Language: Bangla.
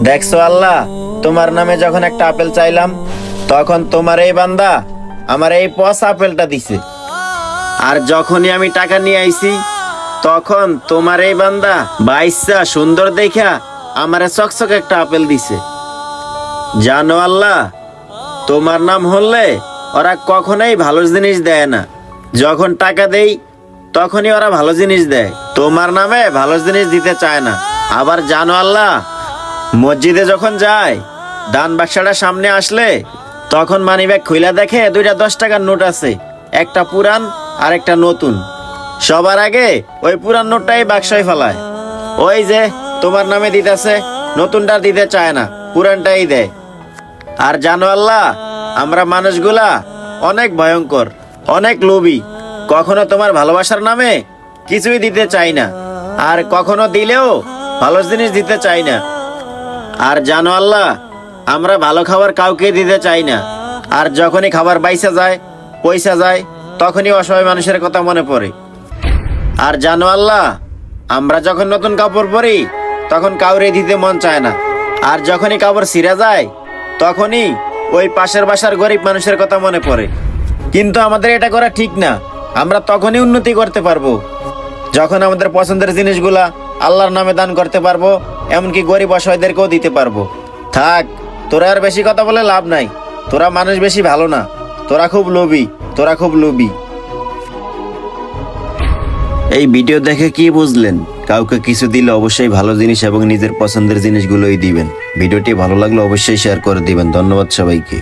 দেখছো আল্লাহ, তোমার নামে যখন একটা আপেল চাইলাম, তখন তোমার এই বান্দা আমার এই পচা আপেলটা দিছে। আর যখনই আমি টাকা নিয়ে আইছি, তখন তোমার এই বান্দা বাইসা সুন্দর দেখা আমারে চকচক একটা আপেল দিছে। জানো আল্লাহ, তোমার নাম হলে ওরা কখনোই ভালো জিনিস দেয় না। যখন টাকা দেই তখনই ওরা ভালো জিনিস দেয়, তোমার নামে ভালো জিনিস দিতে চায় না। আবার জানো আল্লাহ, মসজিদে যখন যায়, দান বাক্সটা সামনে আসলে তখন মানিব্যাগ খুইলা দেখে দুইটা 10 টাকার নোট আছে, একটা পুরান আর একটা নতুন। সবার আগে ওই পুরান নোটটাই বাক্সয় ফেলায়। ওই যে তোমার নামে দিতেছে, নতুনটা দিতে চায় না, পুরানটাই দেয়। আর জানো আল্লাহ, আমরা মানুষগুলা অনেক ভয়ঙ্কর, অনেক লোভী। কখনো তোমার ভালোবাসার নামে কিছুই দিতে চাই না, আর কখনো দিলেও ভালো জিনিস দিতে চাই না। আর জানো আল্লাহ, আমরা ভালো খাবার কাউকে দিতে চাই না। আর যখনই খাবার বাইসা যায়, পয়সা যায়, তখনই অসহায় মানুষের কথা মনে পড়ে। আর জানো আল্লাহ, আমরা যখন নতুন কাপড় পরি তখন কাউরে দিতে মন চায় না। আর যখনই কাপড় ছিঁড়া যায়, তখনই ওই পাশের বাসার গরিব মানুষের কথা মনে পড়ে। কিন্তু আমাদের এটা করা ঠিক না। আমরা তখনই উন্নতি করতে পারবো যখন আমাদের পছন্দের জিনিসগুলা আল্লাহর নামে দান করতে পারবো, এমনকি গরিব অসহায়দেরকেও দিতে পারবো। থাক, তোরা আর বেশি কথা বলে লাভ নাই। তোরা মানুষ বেশি ভালো না, তোরা খুব লোভী, তোরা খুব লোভী। এই ভিডিও দেখে কি বুঝলেন? কাউকে কিছু দিলে অবশ্যই ভালো জিনিস এবং নিজের পছন্দের জিনিসগুলোই দিবেন। ভিডিওটি ভালো লাগলে অবশ্যই শেয়ার করে দিবেন। ধন্যবাদ সবাইকে।